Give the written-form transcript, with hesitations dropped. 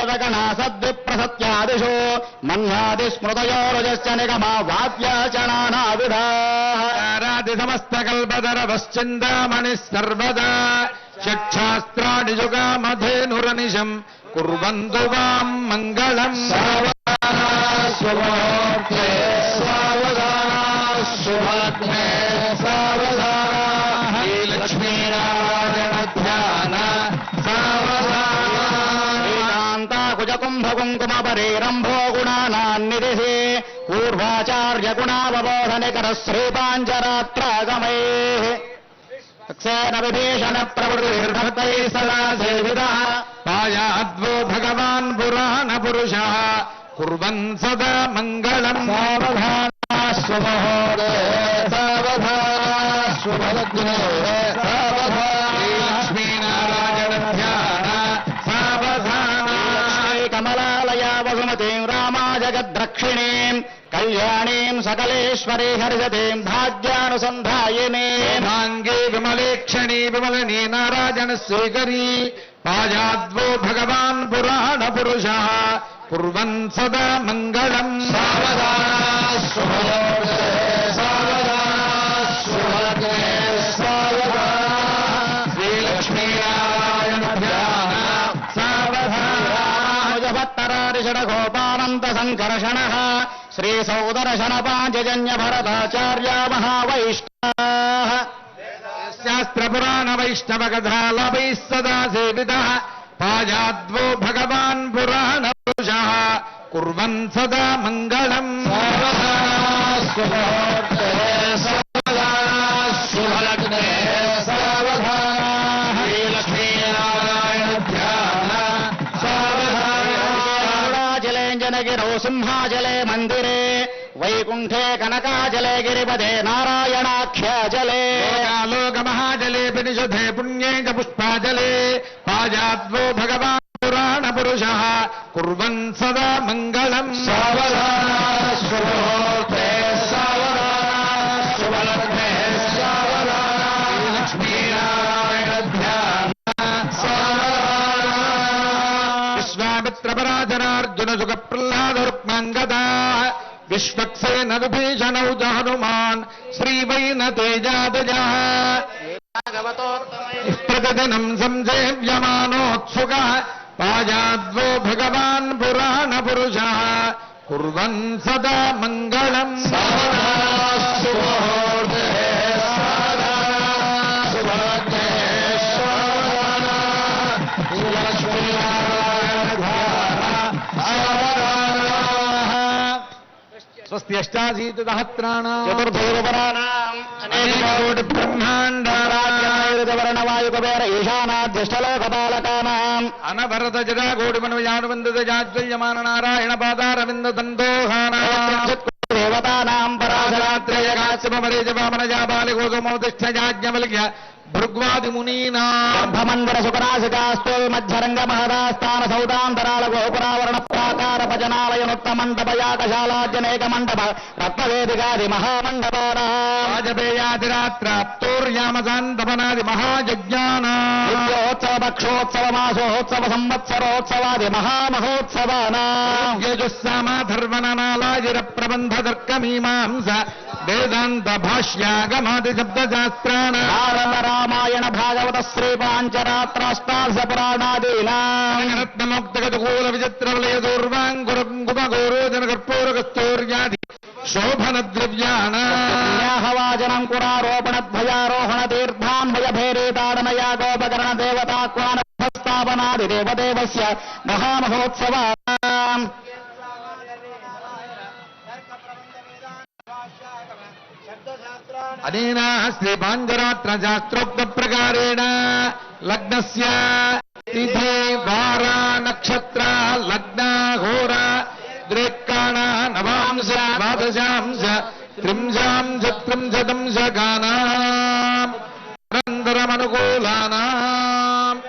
शतगणा सद्विप्रसत्यादिषु मन्यादिस्मृतयोरुजस्य Nigma वाप्याचनानाविधाः समस्तकल्पधरवश्चिन्तामणिः सर्वदा षट्शास्त्राणि युगामधेनुरनिशम् कुर्वन्तु वाम् मङ्गलम् सावधानस्वमूर्ते सावधानस्वभग्ने सावधान श्रीलक्ष्मीनारायणध्यान कुजकुम्भकुङ्कुमपरेरम्भो गुणानान्निधिः पूर्वाचार्यगुणावबोधनिकरः श्रीपाञ्चरात्रागमैः अक्षेण विभीषण प्रवृत्तिर्भक्तैः सदा सेवितः पायाद्वो भगवान् पुराणपुरुषः कुर्वन् सदा मङ्गलम् सावधानास्वमहोदे सावधानास्वभग्ने कमलालयावसुमतीं रामा जगद्रक्षिणीम् कल्याणीम् सकलेश्वरी हर्षतीम् भाग्यानुसन्धायिनीम् भाङ्गे विमलेक्षणी विमलनी नारायण स्वीकरी पायाद्वो भगवान् पुराणपुरुषः कुर्वन् सदा मङ्गलम् सावधानास्वमहोदे सावधानास्वभग्ने सावधान श्रीलक्ष्मीनारायणध्यान षडगोपानन्त सङ्कर्षणः श्रीसौदर्शनपाञ्चजन्य भरताचार्या महावैष्णवः शास्त्रपुराणवैष्णवकथालभैः सदा सेवितः पायाद्वो भगवान् पुराणपुरुषः कुर्वन् सदा मङ्गलम् गिरौ सिंहाचले मन्दिरे वैकुण्ठे कनकाचले गिरिपदे नारायणाख्याचले लोकमहाजले विनिषधे पुण्ये च पुष्पाचले पायाद्वो भगवान् पुराणपुरुषः कुर्वन् सदा मङ्गलम् सावधानस्वमूर्ते सावधानस्वभग्ने सावधान लक्ष्मीनारायणध्यान विश्वामित्रपराजनार्जुन सुखप्रह्लादरुक्माङ्गदा विश्वक्सेन विभीषणौ च हनुमान् श्रीवैनतेजादजः प्रतिदिनम् संसेव्यमानोत्सुकः पायाद्वो भगवान् पुराणपुरुषः कुर्वन् सदा मङ्गलम् स्वस्त्यष्टाशीति सहस्राणाम् चतुर्भैरवराणाम् अनेककोटिब्रह्माण्डानायवर्णवायुकवेर ईशानाध्यष्टलोकपालकानाम् अनवरतजटाकोटिमनुयानुबन्धितजाज्वल्यमान नारायणपादारविन्दसन्दोहानाम् देवतानाम् पराशरात्रयकाश्यपमरेजवामनजाबालिगोगमोतिष्ठजाज्ञवल्क्य भृग्वादिमुनीनाम् मध्यरङ्गमहदास्थान सौदान्तराल गोपुरावरण प्राकार भजनालयनुत्तमण्डपयाकशालाज्यनेकमण्डप रत्नवेदिकादि महामण्डपानाम् वाजपेयादिरात्राप्तोर्यामसान्तपनादि महायज्ञानाम् पक्षोत्सवमासोत्सव संवत्सरोत्सवादि महामहोत्सवानाम् यजुस्सामाधर्वणनालाजिरप्रबन्धतर्कमीमांस वेदान्त भाष्यागमादि शब्दशास्त्राणाम् रामायण भागवत श्रीपाञ्चरात्राष्टादश पुराणादीनाम् रत्नमुक्तगतकूल विचित्रवलय दूर्वाङ्कुरङ्कुमगौरोजन कर्पूरकस्तूर्यादि शोभनद्रव्याणाम् कुरारोपणध्वजारोहण तीर्थान्वयभैरीताडनया गोपकरण देवताक्वानस्थापनादि देवदेवस्य महामहोत्सवानाम् अनेन श्रीपाञ्चरात्रशास्त्रोक्तप्रकारेण लग्नस्य तिथि वार नक्षत्र लग्न होर द्रेक्काण नवांश द्वादशांश त्रिंशांश त्रिंशदंशकानाम् अनन्तरमनुकूलानाम्